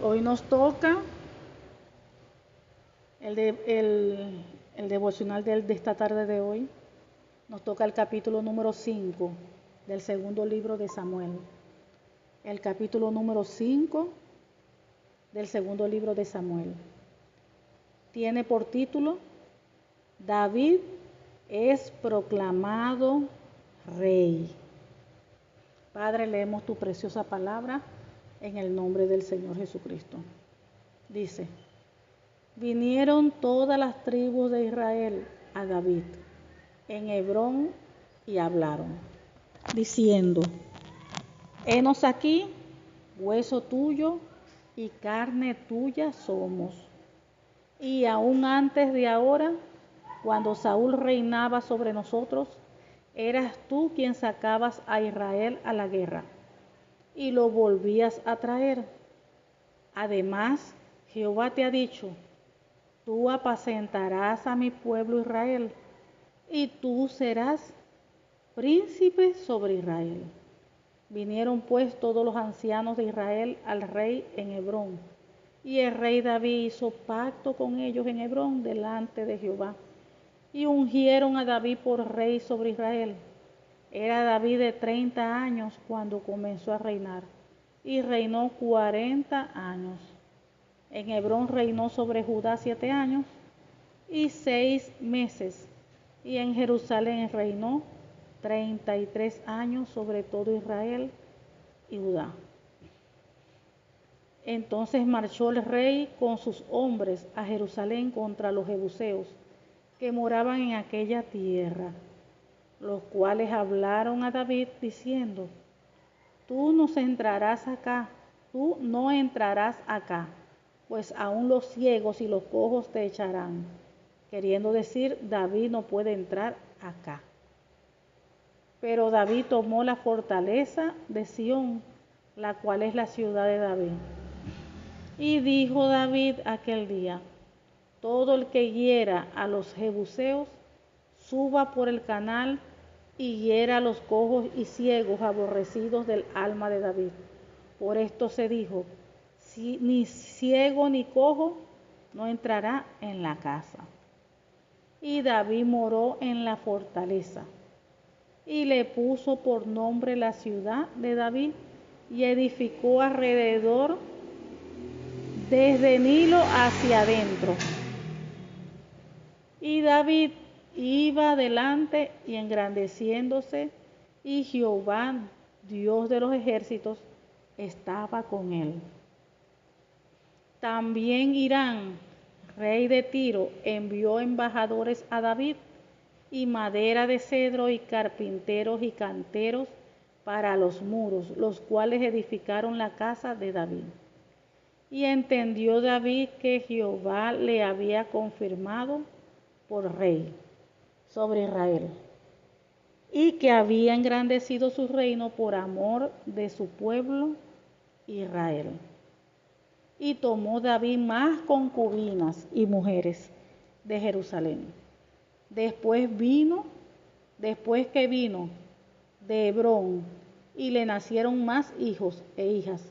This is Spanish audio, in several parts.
Hoy nos toca el devocional de esta tarde de hoy. Nos toca el capítulo número 5 del segundo libro de Samuel. El capítulo número 5 del segundo libro de Samuel. Tiene por título: David es proclamado rey. Padre, leemos tu preciosa palabra en el nombre del Señor Jesucristo. Dice: vinieron todas las tribus de Israel a David en Hebrón y hablaron, diciendo: henos aquí, hueso tuyo y carne tuya somos. Y aún antes de ahora, cuando Saúl reinaba sobre nosotros, eras tú quien sacabas a Israel a la guerra y lo volvías a traer. Además, Jehová te ha dicho: tú apacentarás a mi pueblo Israel, y tú serás príncipe sobre Israel. Vinieron pues todos los ancianos de Israel al rey en Hebrón, y el rey David hizo pacto con ellos en Hebrón delante de Jehová, y ungieron a David por rey sobre Israel. Era David de 30 años cuando comenzó a reinar, y reinó 40 años. En Hebrón reinó sobre Judá 7 años y 6 meses, y en Jerusalén reinó 33 años sobre todo Israel y Judá. Entonces marchó el rey con sus hombres a Jerusalén contra los jebuseos que moraban en aquella tierra, los cuales hablaron a David diciendo: tú no entrarás acá, pues aún los ciegos y los cojos te echarán. Queriendo decir, David no puede entrar acá. Pero David tomó la fortaleza de Sión, la cual es la ciudad de David. Y dijo David aquel día: todo el que hiera a los jebuseos, suba por el canal y hiera a los cojos y ciegos aborrecidos del alma de David. Por esto se dijo: ni ciego ni cojo no entrará en la casa. Y David moró en la fortaleza, y le puso por nombre la ciudad de David, y edificó alrededor desde Nilo hacia adentro. Y David iba adelante y engrandeciéndose, y Jehová, Dios de los ejércitos, estaba con él. También Hirán, rey de Tiro, envió embajadores a David, y madera de cedro, y carpinteros y canteros para los muros, los cuales edificaron la casa de David. Y entendió David que Jehová le había confirmado por rey sobre Israel, y que había engrandecido su reino por amor de su pueblo Israel. Y tomó David más concubinas y mujeres de Jerusalén. Después que vino de Hebrón, y le nacieron más hijos e hijas.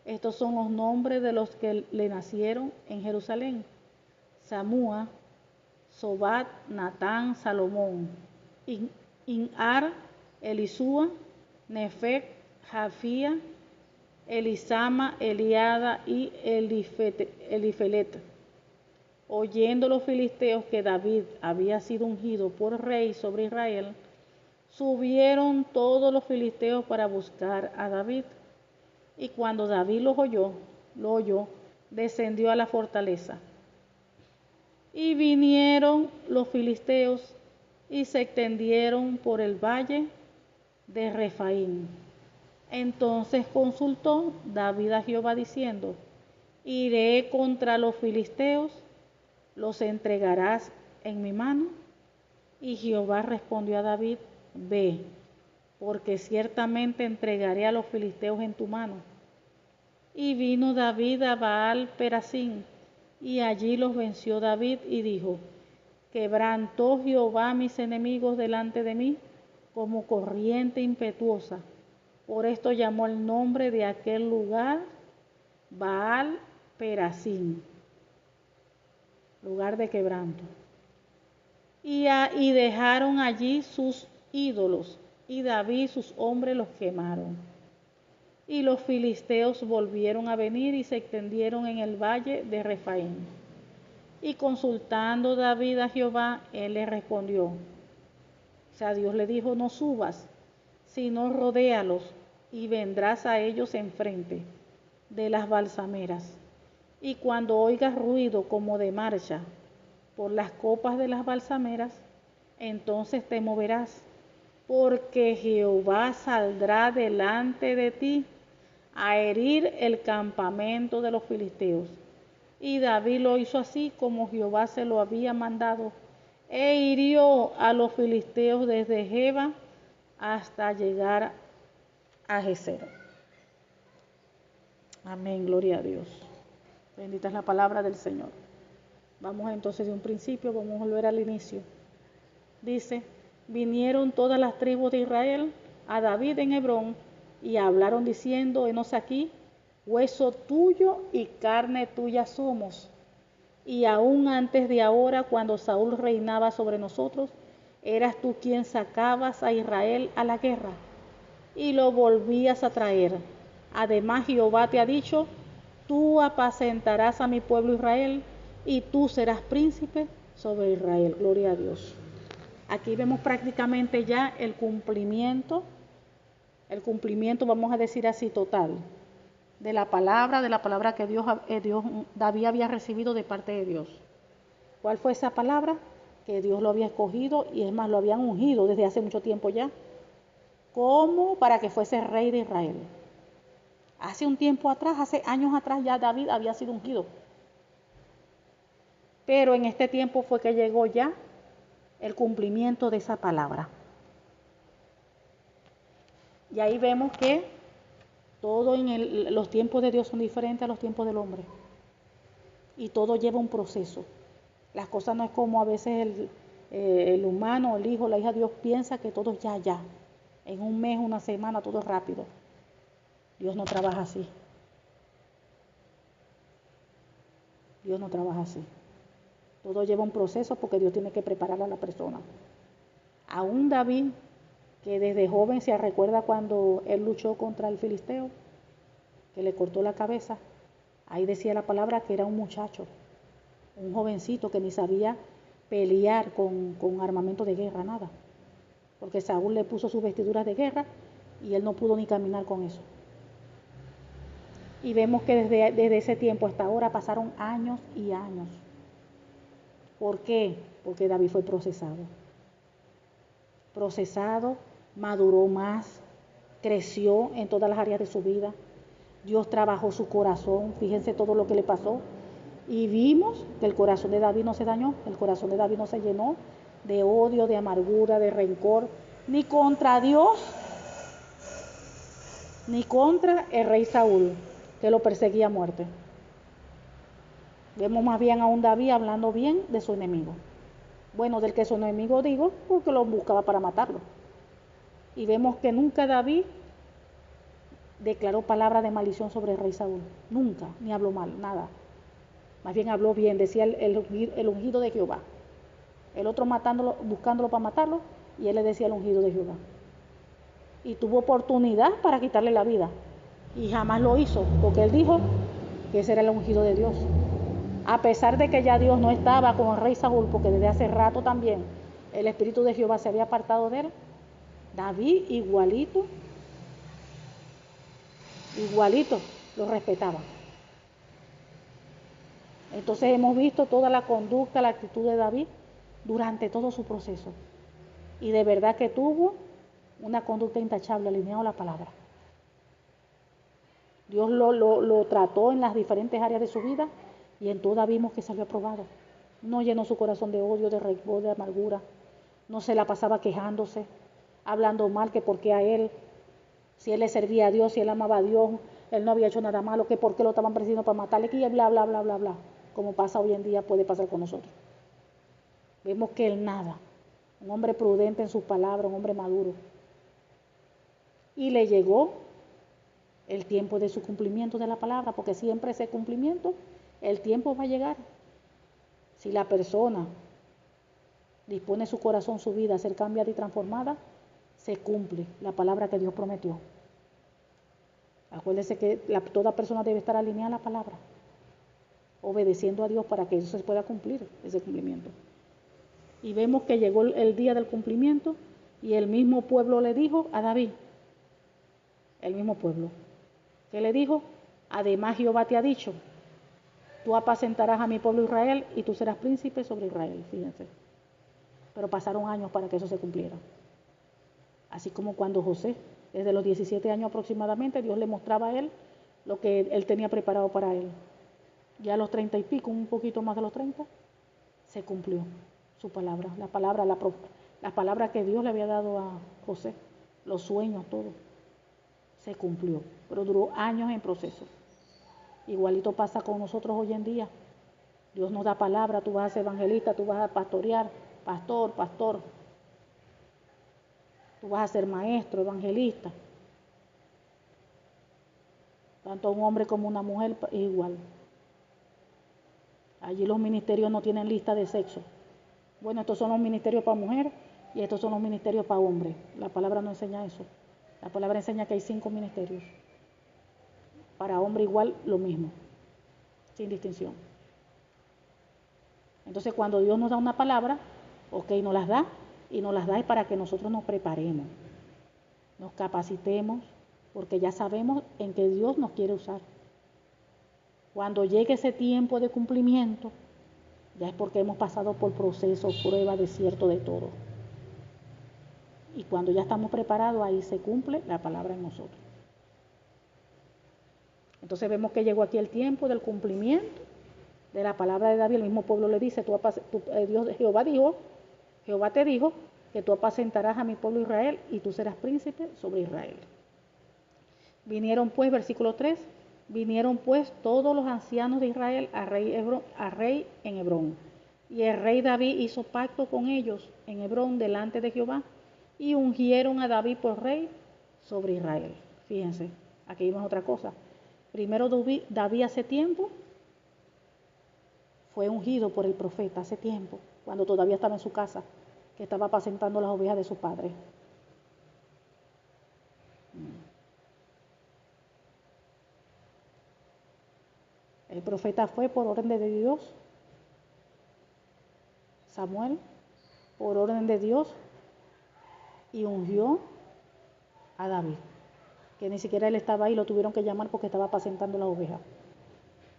Estos son los nombres de los que le nacieron en Jerusalén: Samúa, Sobat, Natán, Salomón, Inar, Elisúa, Nefec, Jafía, Elisama, Eliada y Elifelet. Oyendo los filisteos que David había sido ungido por rey sobre Israel, subieron todos los filisteos para buscar a David. Y cuando David lo oyó, descendió a la fortaleza. Y vinieron los filisteos y se extendieron por el valle de Refaim. Entonces consultó David a Jehová diciendo: iré contra los filisteos, ¿los entregarás en mi mano? Y Jehová respondió a David: ve, porque ciertamente entregaré a los filisteos en tu mano. Y vino David a Baal Perasim, y allí los venció David, y dijo: quebrantó Jehová mis enemigos delante de mí como corriente impetuosa. Por esto llamó el nombre de aquel lugar Baal Perazim, lugar de quebranto. Y dejaron allí sus ídolos, y David y sus hombres los quemaron. Y los filisteos volvieron a venir y se extendieron en el valle de Refaim. Y consultando David a Jehová, él le respondió. O sea, Dios le dijo, no subas, sino rodéalos, y vendrás a ellos enfrente de las balsameras. Y cuando oigas ruido como de marcha por las copas de las balsameras, entonces te moverás, porque Jehová saldrá delante de ti a herir el campamento de los filisteos. Y David lo hizo así como Jehová se lo había mandado, e hirió a los filisteos desde Geba hasta llegar a Gezer. Amén, gloria a Dios. Bendita es la palabra del Señor. Vamos entonces de un principio, vamos a volver al inicio. Dice, vinieron todas las tribus de Israel a David en Hebrón y hablaron diciendo, henos aquí, hueso tuyo y carne tuya somos. Y aún antes de ahora, cuando Saúl reinaba sobre nosotros, eras tú quien sacabas a Israel a la guerra y lo volvías a traer. Además, Jehová te ha dicho, tú apacentarás a mi pueblo Israel y tú serás príncipe sobre Israel. Gloria a Dios. Aquí vemos prácticamente ya el cumplimiento, vamos a decir así, total, de la palabra que David había recibido de parte de Dios. ¿Cuál fue esa palabra? Que Dios lo había escogido y es más, lo habían ungido desde hace mucho tiempo ya, como para que fuese rey de Israel. Hace un tiempo atrás, hace años atrás ya David había sido ungido. Pero en este tiempo fue que llegó ya el cumplimiento de esa palabra. Y ahí vemos que todo los tiempos de Dios son diferentes a los tiempos del hombre. Y todo lleva un proceso. Las cosas no es como a veces el humano, el hijo, la hija de Dios piensa que todo es ya. En un mes, una semana, todo es rápido. Dios no trabaja así. Dios no trabaja así. Todo lleva un proceso porque Dios tiene que preparar a la persona. Aún David, que desde joven se recuerda cuando él luchó contra el filisteo, que le cortó la cabeza, ahí decía la palabra que era un muchacho, un jovencito que ni sabía pelear con armamento de guerra, nada. Porque Saúl le puso sus vestiduras de guerra y él no pudo ni caminar con eso. Y vemos que desde ese tiempo hasta ahora pasaron años y años. ¿Por qué? Porque David fue procesado, maduró más, creció en todas las áreas de su vida. Dios trabajó su corazón, fíjense todo lo que le pasó. Y vimos que el corazón de David no se dañó, el corazón de David no se llenó de odio, de amargura, de rencor, ni contra Dios, ni contra el rey Saúl, que lo perseguía a muerte. Vemos más bien a un David hablando bien de su enemigo. Bueno, del que su enemigo digo, porque lo buscaba para matarlo. Y vemos que nunca David declaró palabra de maldición sobre el rey Saúl. Nunca, ni habló mal, nada. Más bien habló bien, decía el ungido de Jehová. El otro matándolo, buscándolo para matarlo, y él le decía el ungido de Jehová. Y tuvo oportunidad para quitarle la vida. Y jamás lo hizo, porque él dijo que ese era el ungido de Dios. A pesar de que ya Dios no estaba con el rey Saúl, porque desde hace rato también el Espíritu de Jehová se había apartado de él, David igualito lo respetaba. Entonces hemos visto toda la conducta, la actitud de David durante todo su proceso. Y de verdad que tuvo una conducta intachable, alineado a la palabra. Dios lo trató en las diferentes áreas de su vida y en todas vimos que salió aprobado. No llenó su corazón de odio, de rencor, de amargura. No se la pasaba quejándose, hablando mal, que por qué a él, si él le servía a Dios, si él amaba a Dios, él no había hecho nada malo, que por qué lo estaban persiguiendo para matarle, que bla, bla, bla, bla, bla. Como pasa hoy en día, puede pasar con nosotros. Vemos que él nada, un hombre prudente en sus palabras, un hombre maduro. Y le llegó el tiempo de su cumplimiento de la palabra, porque siempre ese cumplimiento, el tiempo va a llegar. Si la persona dispone su corazón, su vida a ser cambiada y transformada, se cumple la palabra que Dios prometió. Acuérdese que toda persona debe estar alineada a la palabra, obedeciendo a Dios para que eso se pueda cumplir, ese cumplimiento. Y vemos que llegó el día del cumplimiento y el mismo pueblo le dijo a David, el mismo pueblo, ¿qué le dijo? Además Jehová te ha dicho, tú apacentarás a mi pueblo Israel y tú serás príncipe sobre Israel, fíjense. Pero pasaron años para que eso se cumpliera. Así como cuando José, desde los 17 años aproximadamente, Dios le mostraba a él lo que él tenía preparado para él. Ya a los 30 y pico, un poquito más de los 30, se cumplió su palabra, la palabra que Dios le había dado a José, los sueños, todo, se cumplió, pero duró años en proceso. Igualito pasa con nosotros hoy en día. Dios nos da palabra, tú vas a ser evangelista, tú vas a pastorear, pastor, tú vas a ser maestro, evangelista. Tanto un hombre como una mujer igual. Allí los ministerios no tienen lista de sexo. Bueno, estos son los ministerios para mujer y estos son los ministerios para hombre. La palabra no enseña eso. La palabra enseña que hay 5 ministerios. Para hombre igual lo mismo, sin distinción. Entonces cuando Dios nos da una palabra, ok, nos las da y nos las da es para que nosotros nos preparemos, nos capacitemos, porque ya sabemos en qué Dios nos quiere usar. Cuando llegue ese tiempo de cumplimiento, ya es porque hemos pasado por procesos, pruebas, desierto de todo. Y cuando ya estamos preparados, ahí se cumple la palabra en nosotros. Entonces vemos que llegó aquí el tiempo del cumplimiento de la palabra de David. El mismo pueblo le dice, Jehová te dijo que tú apacentarás a mi pueblo Israel y tú serás príncipe sobre Israel. Vinieron pues, versículo 3, vinieron pues todos los ancianos de Israel a rey en Hebrón. Y el rey David hizo pacto con ellos en Hebrón delante de Jehová y ungieron a David por rey sobre Israel. Fíjense, aquí vemos otra cosa. Primero David hace tiempo fue ungido por el profeta, hace tiempo, cuando todavía estaba en su casa, que estaba apacentando las ovejas de su padre. El profeta fue por orden de Dios, Samuel, por orden de Dios, y ungió a David, que ni siquiera él estaba ahí, lo tuvieron que llamar porque estaba apacentando las ovejas.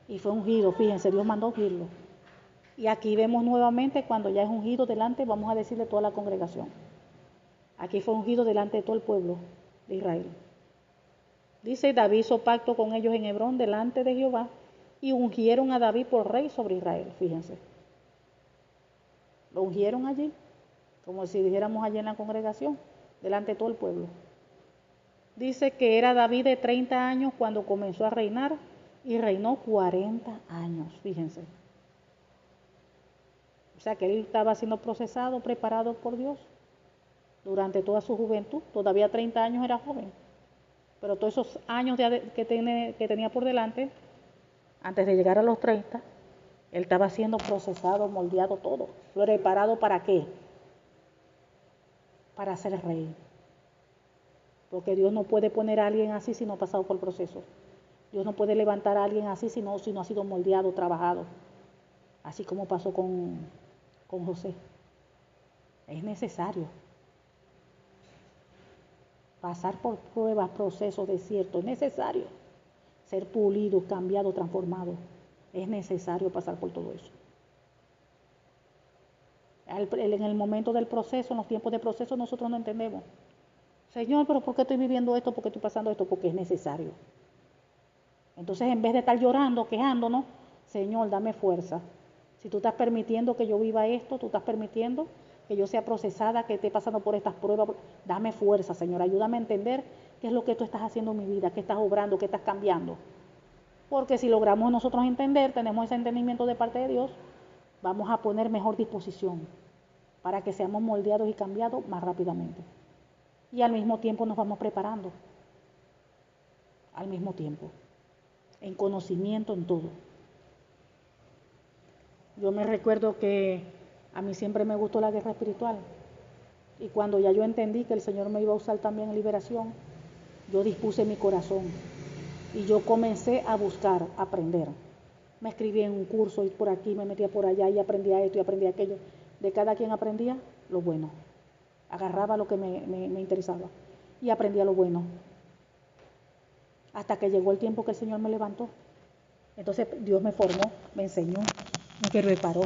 Y fue ungido, fíjense, Dios mandó ungirlo. Y aquí vemos nuevamente cuando ya es ungido delante, vamos a decirle toda la congregación. Aquí fue ungido delante de todo el pueblo de Israel. Dice, David hizo pacto con ellos en Hebrón delante de Jehová y ungieron a David por rey sobre Israel, fíjense. Lo ungieron allí, como si dijéramos allí en la congregación, delante de todo el pueblo. Dice que era David de 30 años cuando comenzó a reinar y reinó 40 años, fíjense. O sea que él estaba siendo procesado, preparado por Dios durante toda su juventud. Todavía 30 años era joven, pero todos esos años que tenía por delante, antes de llegar a los 30, él estaba siendo procesado, moldeado todo. ¿Preparado para qué? Para ser rey. Porque Dios no puede poner a alguien así si no ha pasado por el proceso. Dios no puede levantar a alguien así si no ha sido moldeado, trabajado. Así como pasó con José. Es necesario pasar por pruebas, procesos, desiertos. Es necesario ser pulido, cambiado, transformado. Es necesario pasar por todo eso. En el momento del proceso, en los tiempos de proceso, nosotros no entendemos. Señor, pero ¿por qué estoy viviendo esto? ¿Por qué estoy pasando esto? Porque es necesario. Entonces, en vez de estar llorando, quejándonos, Señor, dame fuerza. Si tú estás permitiendo que yo viva esto, tú estás permitiendo que yo sea procesada, que esté pasando por estas pruebas, dame fuerza, Señor. Ayúdame a entender qué es lo que tú estás haciendo en mi vida, qué estás obrando, qué estás cambiando. Porque si logramos nosotros entender, tenemos ese entendimiento de parte de Dios, vamos a poner mejor disposición para que seamos moldeados y cambiados más rápidamente. Y al mismo tiempo nos vamos preparando. al mismo tiempo, en conocimiento, en todo. Yo me recuerdo que a mí siempre me gustó la guerra espiritual, y cuando ya yo entendí que el Señor me iba a usar también en liberación, yo dispuse mi corazón y yo comencé a buscar, a aprender. Me escribí en un curso y por aquí, me metía por allá y aprendía esto y aprendía aquello. De cada quien aprendía lo bueno. Agarraba lo que me interesaba y aprendía lo bueno. Hasta que llegó el tiempo que el Señor me levantó. Entonces Dios me formó, me enseñó, me preparó.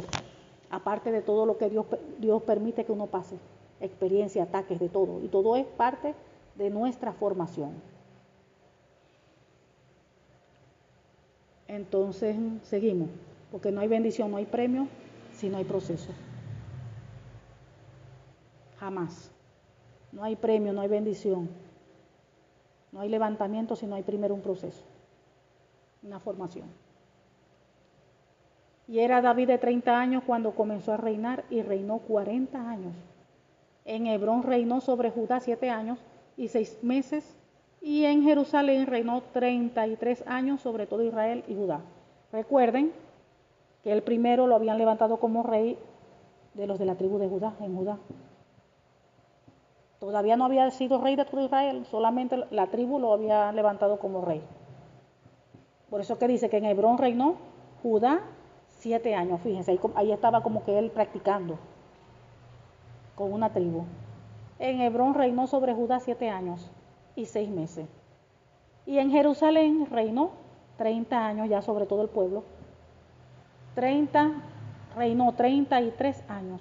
Aparte de todo lo que Dios permite que uno pase. Experiencia, ataques, de todo. Y todo es parte de nuestra formación. Entonces seguimos, porque no hay bendición, no hay premio, si no hay proceso. Jamás. No hay premio, no hay bendición. No hay levantamiento si no hay primero un proceso, una formación. Y era David de 30 años cuando comenzó a reinar y reinó 40 años. En Hebrón reinó sobre Judá 7 años y 6 meses, y en Jerusalén reinó 33 años sobre todo Israel y Judá. Recuerden que el primero lo habían levantado como rey de los de la tribu de Judá, en Judá. Todavía no había sido rey de todo Israel, solamente la tribu lo había levantado como rey. Por eso que dice que en Hebrón reinó Judá 7 años, fíjense, ahí estaba como que él practicando con una tribu. En Hebrón reinó sobre Judá 7 años y 6 meses. Y en Jerusalén reinó 30 años ya sobre todo el pueblo. Reinó 33 años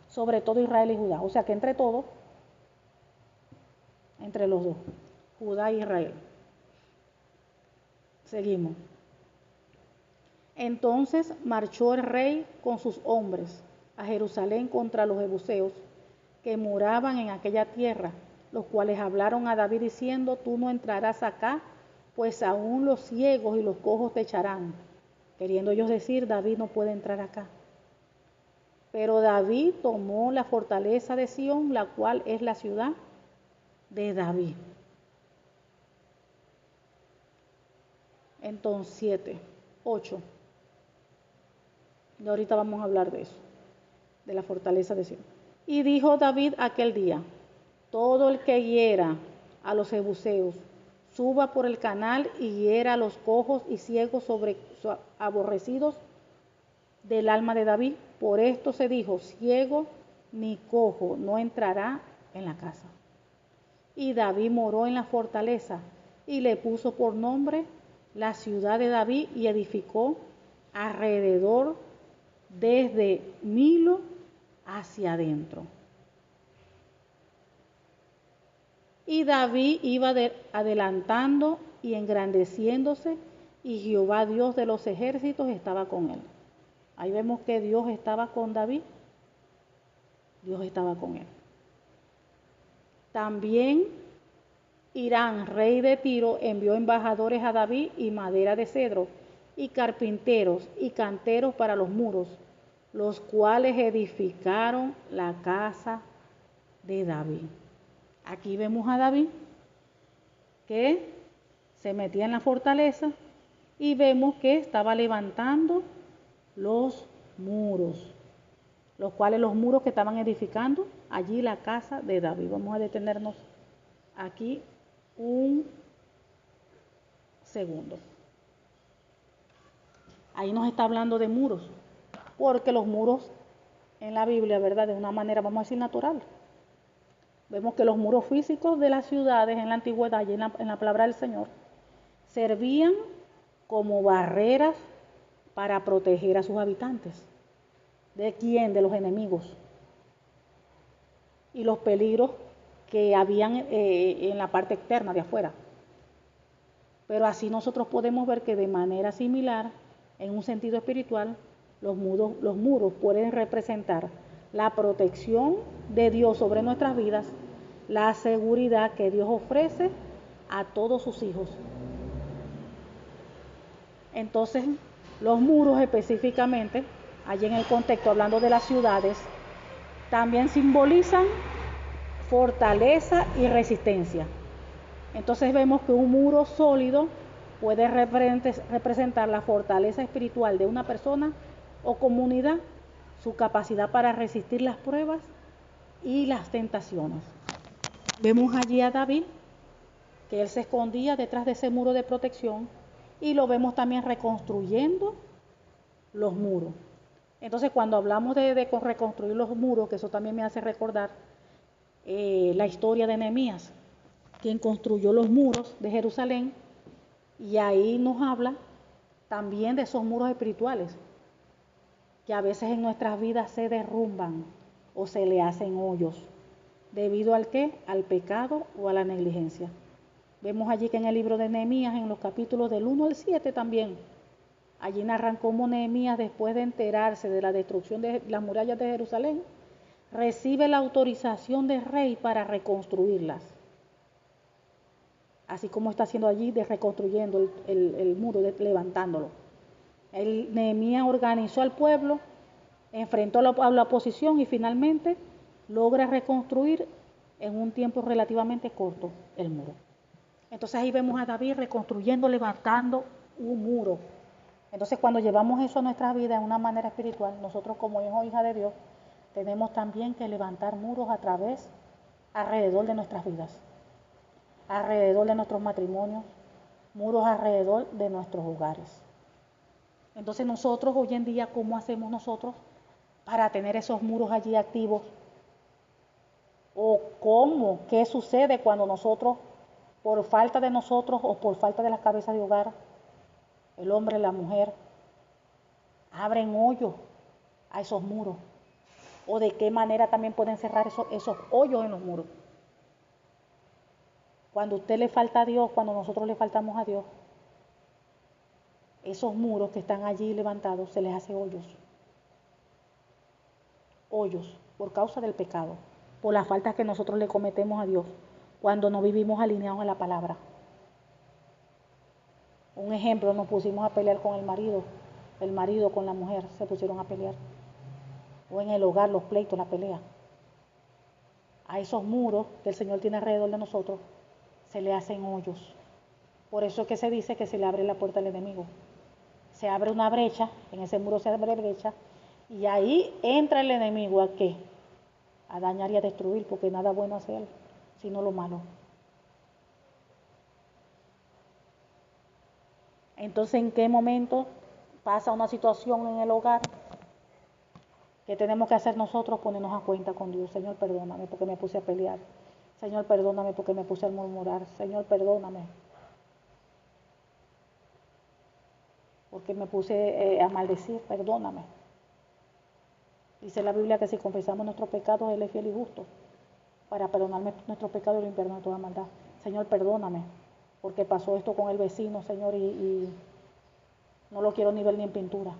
sobre todo Israel y Judá. O sea que entre todos, entre los dos, Judá y Israel. Seguimos. Entonces marchó el rey con sus hombres a Jerusalén contra los jebuseos que moraban en aquella tierra, los cuales hablaron a David diciendo: tú no entrarás acá, pues aún los ciegos y los cojos te echarán. Queriendo ellos decir, David no puede entrar acá. Pero David tomó la fortaleza de Sión, la cual es la ciudad de David. Entonces, 7, 8. Y ahorita vamos a hablar de eso, de la fortaleza de Sión. Y dijo David aquel día: todo el que hiera a los jebuseos, suba por el canal y hiera a los cojos y ciegos aborrecidos del alma de David. Por esto se dijo: ciego ni cojo no entrará en la casa. Y David moró en la fortaleza y le puso por nombre la ciudad de David, y edificó alrededor desde Milo hacia adentro. Y David iba adelantando y engrandeciéndose, y Jehová Dios de los ejércitos estaba con él. Ahí vemos que Dios estaba con David. Dios estaba con él. También Hirán, rey de Tiro, envió embajadores a David y madera de cedro, y carpinteros y canteros para los muros, los cuales edificaron la casa de David. Aquí vemos a David que se metía en la fortaleza y vemos que estaba levantando los muros, los cuales los muros que estaban edificando allí la casa de David. Vamos a detenernos aquí un segundo. Ahí nos está hablando de muros, porque los muros en la Biblia, ¿verdad? De una manera, vamos a decir, natural. Vemos que los muros físicos de las ciudades en la antigüedad y en la palabra del Señor servían como barreras para proteger a sus habitantes. ¿De quién? De los enemigos y los peligros que habían en la parte externa de afuera. Pero así nosotros podemos ver que de manera similar, en un sentido espiritual, los muros pueden representar la protección de Dios sobre nuestras vidas, la seguridad que Dios ofrece a todos sus hijos. Entonces, los muros específicamente, allí en el contexto hablando de las ciudades, también simbolizan fortaleza y resistencia. Entonces vemos que un muro sólido puede representar la fortaleza espiritual de una persona o comunidad, su capacidad para resistir las pruebas y las tentaciones. Vemos allí a David, que él se escondía detrás de ese muro de protección, y lo vemos también reconstruyendo los muros. Entonces, cuando hablamos de reconstruir los muros, que eso también me hace recordar la historia de Nehemías, quien construyó los muros de Jerusalén, y ahí nos habla también de esos muros espirituales, que a veces en nuestras vidas se derrumban o se le hacen hoyos. ¿Debido al qué? Al pecado o a la negligencia. Vemos allí que en el libro de Nehemías, en los capítulos del 1 al 7 también, allí narran cómo Nehemías, después de enterarse de la destrucción de las murallas de Jerusalén, recibe la autorización del rey para reconstruirlas. Así como está haciendo allí, de reconstruyendo el muro, levantándolo. Nehemías organizó al pueblo, enfrentó a la oposición y finalmente logra reconstruir en un tiempo relativamente corto el muro. Entonces ahí vemos a David reconstruyendo, levantando un muro. Entonces cuando llevamos eso a nuestra vida de una manera espiritual, nosotros como hijos o hijas de Dios, tenemos también que levantar muros alrededor de nuestras vidas, alrededor de nuestros matrimonios, muros alrededor de nuestros hogares. Entonces nosotros hoy en día, ¿cómo hacemos nosotros para tener esos muros allí activos? ¿O qué sucede cuando nosotros, por falta de nosotros o por falta de las cabezas de hogar, el hombre, la mujer, abren hoyos a esos muros? ¿O de qué manera también pueden cerrar esos hoyos en los muros? Cuando a usted le falta a Dios, cuando nosotros le faltamos a Dios, esos muros que están allí levantados se les hace hoyos. Hoyos por causa del pecado, por las faltas que nosotros le cometemos a Dios cuando no vivimos alineados a la palabra. Un ejemplo, nos pusimos a pelear con el marido con la mujer se pusieron a pelear, o en el hogar los pleitos, la pelea. A esos muros que el Señor tiene alrededor de nosotros se le hacen hoyos. Por eso es que se dice que se le abre la puerta al enemigo. Se abre una brecha, en ese muro se abre brecha, y ahí entra el enemigo, ¿a qué? A dañar y a destruir, porque nada bueno hace él, sino lo malo. Entonces, ¿en qué momento pasa una situación en el hogar? ¿Qué tenemos que hacer nosotros? Ponernos a cuenta con Dios. Señor, perdóname porque me puse a pelear. Señor, perdóname porque me puse a murmurar. Señor, perdóname porque me puse a maldecir. Perdóname. Dice la Biblia que si confesamos nuestros pecados, Él es fiel y justo para perdonarme nuestros pecados y limpiarnos de toda maldad. Señor, perdóname porque pasó esto con el vecino, Señor, y no lo quiero ni ver ni en pintura.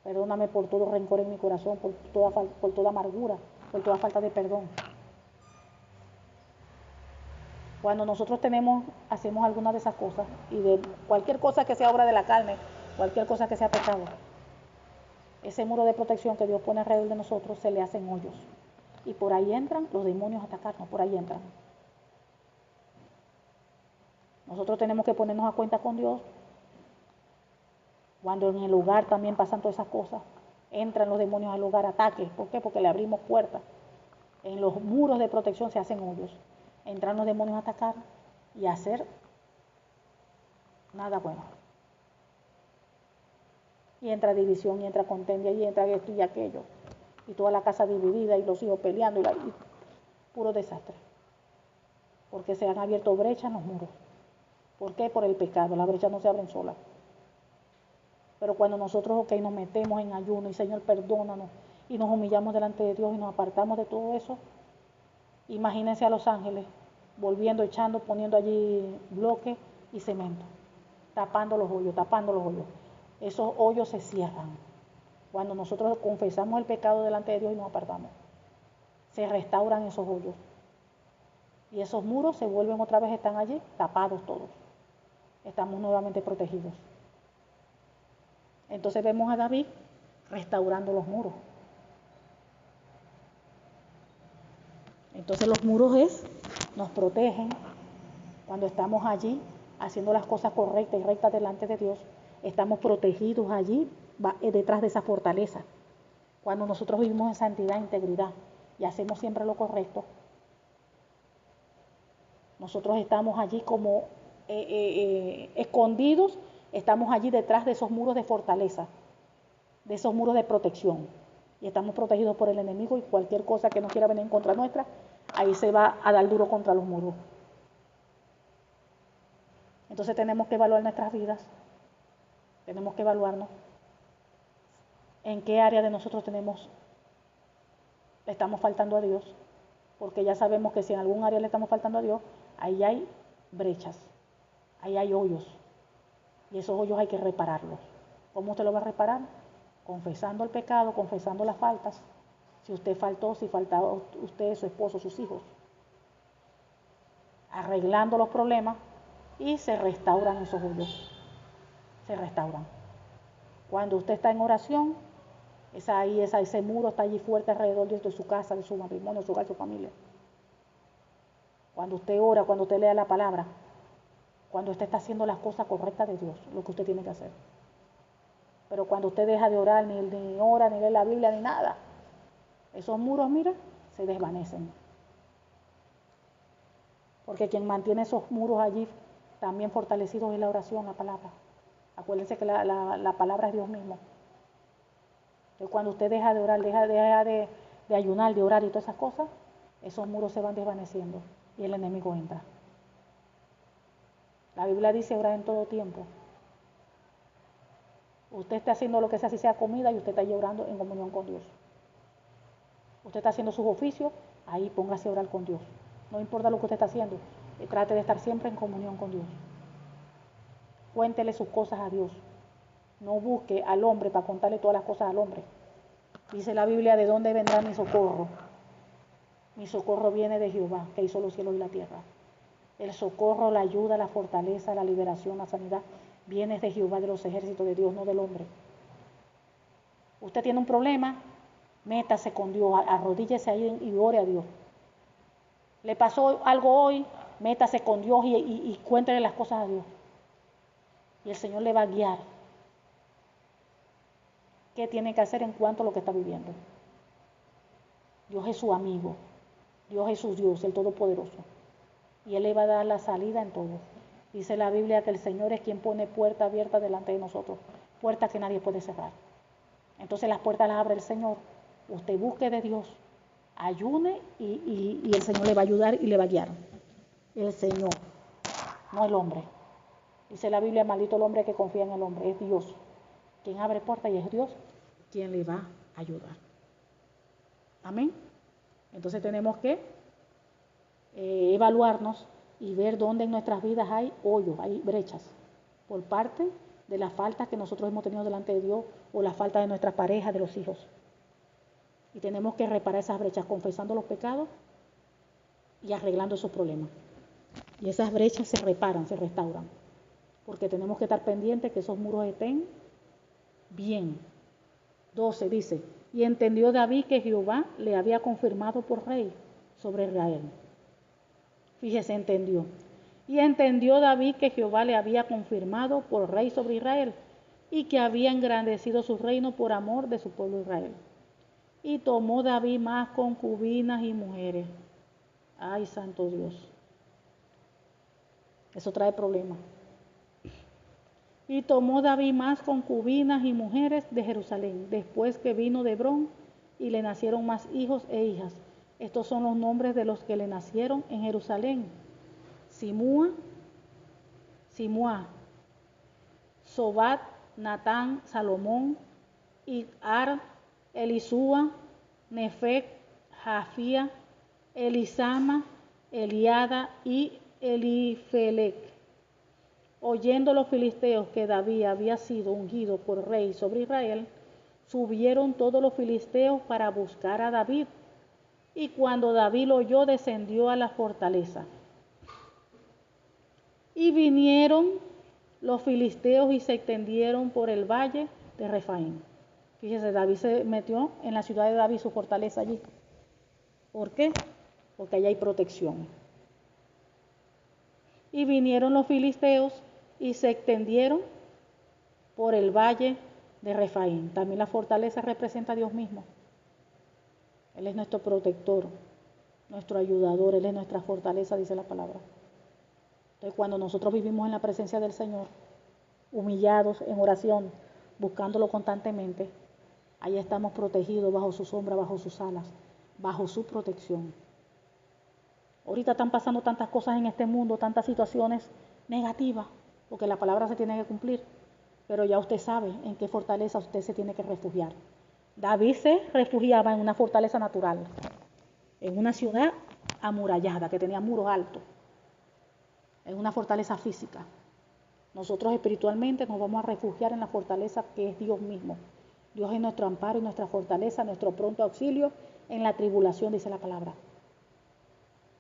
Perdóname por todo rencor en mi corazón, por toda amargura, por toda falta de perdón. Cuando nosotros hacemos alguna de esas cosas, y de cualquier cosa que sea obra de la carne, cualquier cosa que sea pecado, ese muro de protección que Dios pone alrededor de nosotros se le hacen hoyos. Y por ahí entran los demonios a atacarnos, por ahí entran. Nosotros tenemos que ponernos a cuenta con Dios. Cuando en el hogar también pasan todas esas cosas, entran los demonios al hogar, ataques. ¿Por qué? Porque le abrimos puertas. En los muros de protección se hacen hoyos. Entran los demonios a atacar y a hacer nada bueno. Y entra división, y entra contienda, y entra esto y aquello. Y toda la casa dividida, y los hijos peleando, y puro desastre. Porque se han abierto brechas en los muros. ¿Por qué? Por el pecado. Las brechas no se abren solas. Pero cuando nosotros, nos metemos en ayuno y Señor, perdónanos, y nos humillamos delante de Dios y nos apartamos de todo eso, imagínense a los ángeles volviendo, echando, poniendo allí bloques y cemento, tapando los hoyos, tapando los hoyos. Esos hoyos se cierran cuando nosotros confesamos el pecado delante de Dios y nos apartamos. Se restauran esos hoyos. Y esos muros se vuelven otra vez, están allí, tapados todos. Estamos nuevamente protegidos. Entonces vemos a David restaurando los muros. Entonces los muros nos protegen, Cuando estamos allí haciendo las cosas correctas y rectas delante de Dios, estamos protegidos allí detrás de esa fortaleza. Cuando nosotros vivimos en santidad e integridad y hacemos siempre lo correcto, nosotros estamos allí como escondidos, estamos allí detrás de esos muros de fortaleza, de esos muros de protección. Y estamos protegidos por el enemigo y cualquier cosa que no quiera venir en contra nuestra, ahí se va a dar duro contra los muros. Entonces tenemos que evaluar nuestras vidas, tenemos que evaluarnos en qué área de nosotros le estamos faltando a Dios, porque ya sabemos que si en algún área le estamos faltando a Dios, ahí hay brechas, ahí hay hoyos, y esos hoyos hay que repararlos. ¿Cómo usted lo va a reparar? Confesando el pecado, confesando las faltas. Si usted faltó, si faltaba usted, su esposo, sus hijos, arreglando los problemas y se restauran esos hoyos, se restauran. Cuando usted está en oración, ese muro está allí fuerte alrededor de su casa, de su matrimonio, de su hogar, de su familia. Cuando usted ora, cuando usted lea la palabra, cuando usted está haciendo las cosas correctas de Dios, lo que usted tiene que hacer. Pero cuando usted deja de orar, ni ora, ni lee la Biblia, ni nada, esos muros, mira, se desvanecen. Porque quien mantiene esos muros allí también fortalecidos es la oración, la palabra. Acuérdense que la palabra es Dios mismo. Entonces, cuando usted deja de orar, deja de ayunar, de orar y todas esas cosas, esos muros se van desvaneciendo y el enemigo entra. La Biblia dice orar en todo tiempo. Usted está haciendo lo que sea, si sea comida, y usted está ahí orando en comunión con Dios. Usted está haciendo sus oficios, ahí póngase a orar con Dios. No importa lo que usted está haciendo, trate de estar siempre en comunión con Dios. Cuéntele sus cosas a Dios. No busque al hombre para contarle todas las cosas al hombre. Dice la Biblia, ¿de dónde vendrá mi socorro? Mi socorro viene de Jehová, que hizo los cielos y la tierra. El socorro, la ayuda, la fortaleza, la liberación, la sanidad, viene de Jehová, de los ejércitos de Dios, no del hombre. Usted tiene un problema, métase con Dios, arrodíllese ahí y ore a Dios. Le pasó algo hoy, métase con Dios y cuéntele las cosas a Dios. Y el Señor le va a guiar qué tiene que hacer en cuanto a lo que está viviendo. Dios es su amigo, Dios es su Dios, el Todopoderoso. Y Él le va a dar la salida en todo. Dice la Biblia que el Señor es quien pone puerta abierta delante de nosotros, puertas que nadie puede cerrar. Entonces las puertas las abre el Señor. Usted busque de Dios, ayune y el Señor le va a ayudar y le va a guiar. El Señor, no el hombre. Dice la Biblia, maldito el hombre que confía en el hombre, es Dios quien abre puertas y es Dios quien le va a ayudar. Amén. Entonces tenemos que evaluarnos y ver dónde en nuestras vidas hay hoyos, hay brechas, por parte de las faltas que nosotros hemos tenido delante de Dios o la falta de nuestras parejas, de los hijos. Y tenemos que reparar esas brechas confesando los pecados y arreglando esos problemas. Y esas brechas se reparan, se restauran, porque tenemos que estar pendientes que esos muros estén bien. 12 dice, y entendió David que Jehová le había confirmado por rey sobre Israel. Fíjese, entendió. Y entendió David que Jehová le había confirmado por rey sobre Israel y que había engrandecido su reino por amor de su pueblo Israel. Y tomó David más concubinas y mujeres. Ay, santo Dios. Eso trae problemas. Y tomó David más concubinas y mujeres de Jerusalén, después que vino de Hebrón, y le nacieron más hijos e hijas. Estos son los nombres de los que le nacieron en Jerusalén: Simua, Sobat, Natán, Salomón, Igar, Elisúa, Nefec, Jafía, Elisama, Eliada y Elifelec. Oyendo los filisteos que David había sido ungido por rey sobre Israel, subieron todos los filisteos para buscar a David. Y cuando David lo oyó, descendió a la fortaleza. Y vinieron los filisteos y se extendieron por el valle de Refaim. Fíjese, David se metió en la ciudad de David, su fortaleza allí. ¿Por qué? Porque allá hay protección. Y vinieron los filisteos y se extendieron por el valle de Refaín. También la fortaleza representa a Dios mismo. Él es nuestro protector, nuestro ayudador, Él es nuestra fortaleza, dice la palabra. Entonces, cuando nosotros vivimos en la presencia del Señor, humillados en oración, buscándolo constantemente, ahí estamos protegidos bajo su sombra, bajo sus alas, bajo su protección. Ahorita están pasando tantas cosas en este mundo, tantas situaciones negativas, porque la palabra se tiene que cumplir, pero ya usted sabe en qué fortaleza usted se tiene que refugiar. David se refugiaba en una fortaleza natural, en una ciudad amurallada, que tenía muros altos, en una fortaleza física. Nosotros espiritualmente nos vamos a refugiar en la fortaleza que es Dios mismo. Dios es nuestro amparo y nuestra fortaleza, nuestro pronto auxilio en la tribulación, dice la palabra.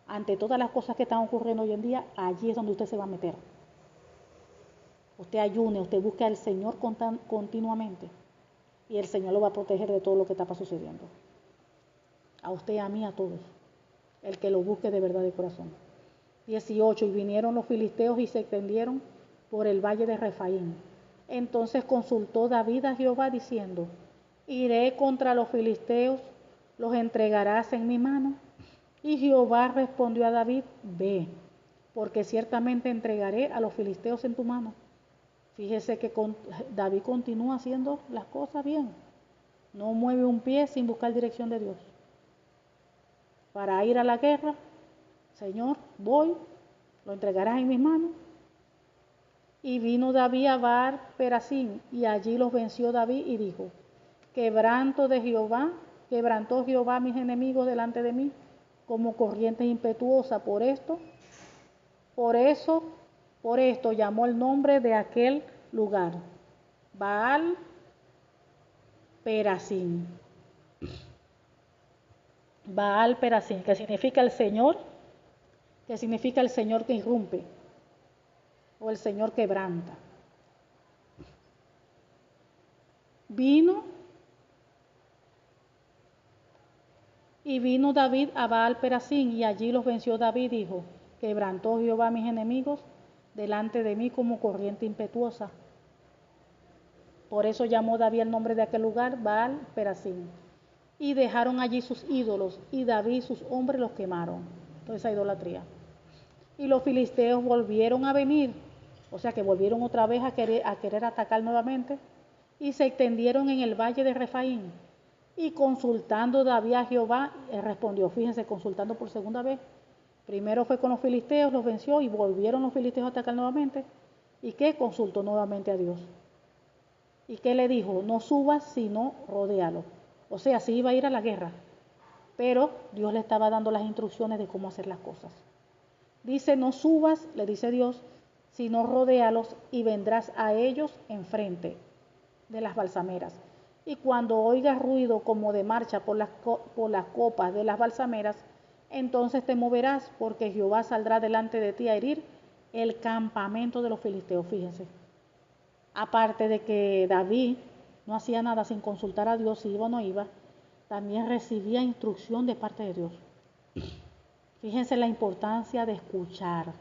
Ante todas las cosas que están ocurriendo hoy en día, allí es donde usted se va a meter. Usted ayune, usted busque al Señor continuamente y el Señor lo va a proteger de todo lo que está sucediendo. A usted, a mí, a todos. El que lo busque de verdad de corazón. 18. Y vinieron los filisteos y se extendieron por el valle de Refaín. Entonces consultó David a Jehová diciendo: iré contra los filisteos, los entregarás en mi mano. Y Jehová respondió a David: ve, porque ciertamente entregaré a los filisteos en tu mano. Fíjese que David continúa haciendo las cosas bien. No mueve un pie sin buscar dirección de Dios. Para ir a la guerra, Señor, voy, lo entregarás en mis manos. Y vino David a Baal Perasín, y allí los venció David y dijo: quebrantó Jehová mis enemigos delante de mí, como corriente impetuosa. Por esto llamó el nombre de aquel lugar Baal Perasín. Baal Perasín, que significa el Señor que irrumpe, o el Señor quebranta. Vino David a Baal Perasín, y allí los venció David, dijo: quebrantó Jehová mis enemigos delante de mí como corriente impetuosa. Por eso llamó David el nombre de aquel lugar Baal Perasín. Y dejaron allí sus ídolos, y David y sus hombres los quemaron. Toda esa idolatría. Y los filisteos volvieron a venir, o sea que volvieron otra vez a querer atacar nuevamente, y se extendieron en el valle de Refaín. Y consultando David a Jehová, él respondió. Fíjense, consultando por segunda vez. Primero fue con los filisteos, los venció, y volvieron los filisteos a atacar nuevamente. ¿Y qué? Consultó nuevamente a Dios. ¿Y qué le dijo? No subas, sino rodéalo. O sea, sí iba a ir a la guerra, pero Dios le estaba dando las instrucciones de cómo hacer las cosas. Dice: no subas, le dice Dios, sino rodéalos, y vendrás a ellos enfrente de las balsameras. Y cuando oigas ruido como de marcha por las copas de las balsameras, entonces te moverás, porque Jehová saldrá delante de ti a herir el campamento de los filisteos. Fíjense. Aparte de que David no hacía nada sin consultar a Dios si iba o no iba, también recibía instrucción de parte de Dios. Fíjense la importancia de escuchar.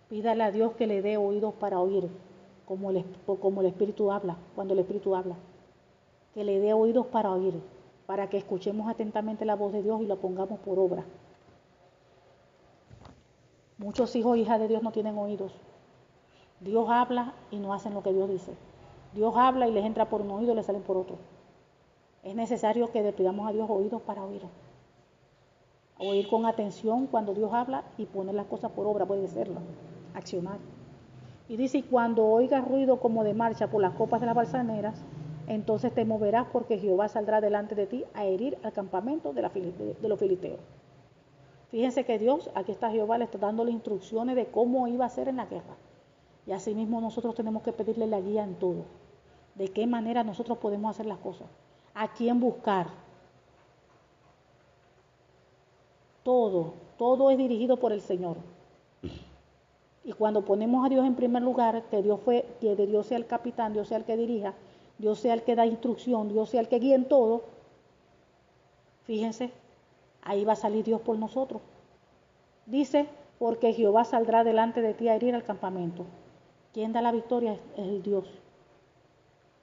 Pídale a Dios que le dé oídos para oír, como el Espíritu habla, cuando el Espíritu habla. Que le dé oídos para oír, para que escuchemos atentamente la voz de Dios y la pongamos por obra. Muchos hijos e hijas de Dios no tienen oídos. Dios habla y no hacen lo que Dios dice. Dios habla y les entra por un oído y les salen por otro. Es necesario que le pidamos a Dios oídos para oír. Oír con atención cuando Dios habla y poner las cosas por obra, puede serlo, accionar. Y dice: y cuando oigas ruido como de marcha por las copas de las balsameras, entonces te moverás, porque Jehová saldrá delante de ti a herir al campamento de los filisteos. Fíjense que Dios, aquí está Jehová, le está dando las instrucciones de cómo iba a ser en la guerra. Y asimismo nosotros tenemos que pedirle la guía en todo. De qué manera nosotros podemos hacer las cosas. A quién buscar. Todo es dirigido por el Señor. Y cuando ponemos a Dios en primer lugar, que Dios sea el capitán, Dios sea el que dirija, Dios sea el que da instrucción, Dios sea el que guíe en todo, fíjense, ahí va a salir Dios por nosotros. Dice porque Jehová saldrá delante de ti a herir al campamento. ¿Quién da la victoria? Es el Dios.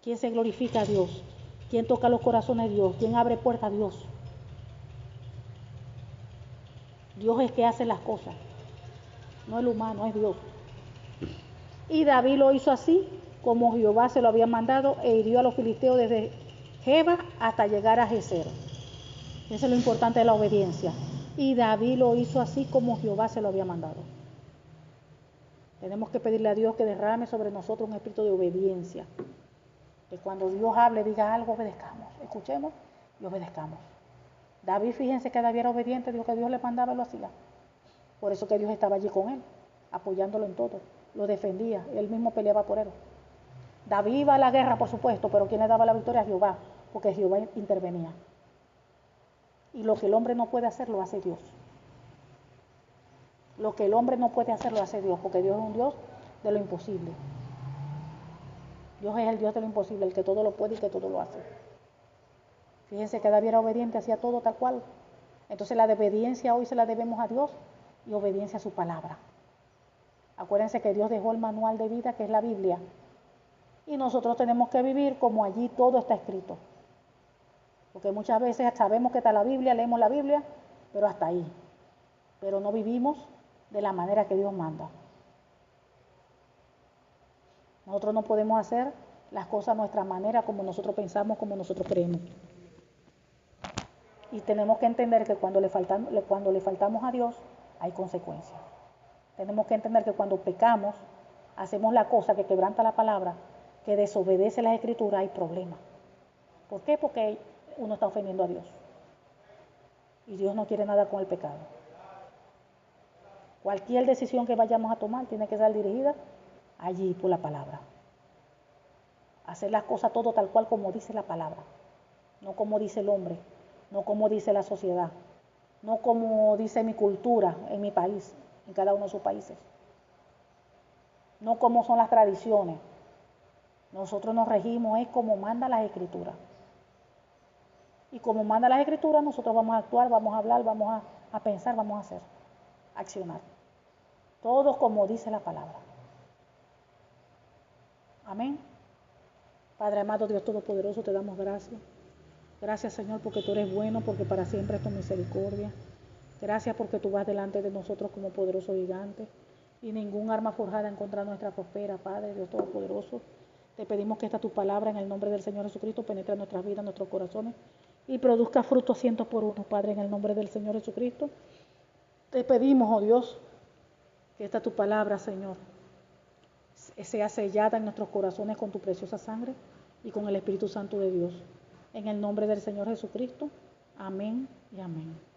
¿Quién se glorifica? A Dios. ¿Quién toca los corazones? Dios. ¿Quién abre puertas? Dios. Dios es que hace las cosas, no el humano, es Dios. Y David lo hizo así, como Jehová se lo había mandado, e hirió a los filisteos desde Geba hasta llegar a Geser. Eso es lo importante de la obediencia. Y David lo hizo así como Jehová se lo había mandado. Tenemos que pedirle a Dios que derrame sobre nosotros un espíritu de obediencia. Que cuando Dios hable, diga algo, obedezcamos. Escuchemos y obedezcamos. David, fíjense que David era obediente, dijo que Dios le mandaba y lo hacía. Por eso que Dios estaba allí con él, apoyándolo en todo. Lo defendía, él mismo peleaba por él. David iba a la guerra, por supuesto, pero ¿quién le daba la victoria? A Jehová, porque Jehová intervenía. Y lo que el hombre no puede hacer, lo hace Dios. Lo que el hombre no puede hacer, lo hace Dios, porque Dios es un Dios de lo imposible. Dios es el Dios de lo imposible, el que todo lo puede y que todo lo hace. Fíjense que David era obediente, hacía todo tal cual. Entonces la obediencia hoy se la debemos a Dios y obediencia a su palabra. Acuérdense que Dios dejó el manual de vida, que es la Biblia. Y nosotros tenemos que vivir como allí todo está escrito. Porque muchas veces sabemos que está la Biblia, leemos la Biblia, pero hasta ahí. Pero no vivimos de la manera que Dios manda. Nosotros no podemos hacer las cosas a nuestra manera, como nosotros pensamos, como nosotros creemos. Y tenemos que entender que cuando le faltamos a Dios, hay consecuencias. Tenemos que entender que cuando pecamos, hacemos la cosa que quebranta la palabra, que desobedece las escrituras, hay problemas. ¿Por qué? Porque uno está ofendiendo a Dios. Y Dios no quiere nada con el pecado. Cualquier decisión que vayamos a tomar tiene que ser dirigida allí por la palabra. Hacer las cosas todo tal cual como dice la palabra. No como dice el hombre, no como dice la sociedad, no como dice mi cultura en mi país, en cada uno de sus países. No como son las tradiciones. Nosotros nos regimos es como manda las escrituras. Y como manda las escrituras, nosotros vamos a actuar, vamos a hablar, vamos a pensar, vamos a hacer, accionar. Todo como dice la palabra. Amén. Padre amado, Dios Todopoderoso, te damos gracias. Gracias, Señor, porque tú eres bueno, porque para siempre es tu misericordia. Gracias porque tú vas delante de nosotros como poderoso gigante y ningún arma forjada en contra nuestra prospera, Padre, Dios Todopoderoso. Te pedimos que esta tu palabra en el nombre del Señor Jesucristo penetre en nuestras vidas, en nuestros corazones y produzca frutos 100 por 1, Padre, en el nombre del Señor Jesucristo. Te pedimos, oh Dios, que esta tu palabra, Señor, sea sellada en nuestros corazones con tu preciosa sangre y con el Espíritu Santo de Dios. En el nombre del Señor Jesucristo. Amén y amén.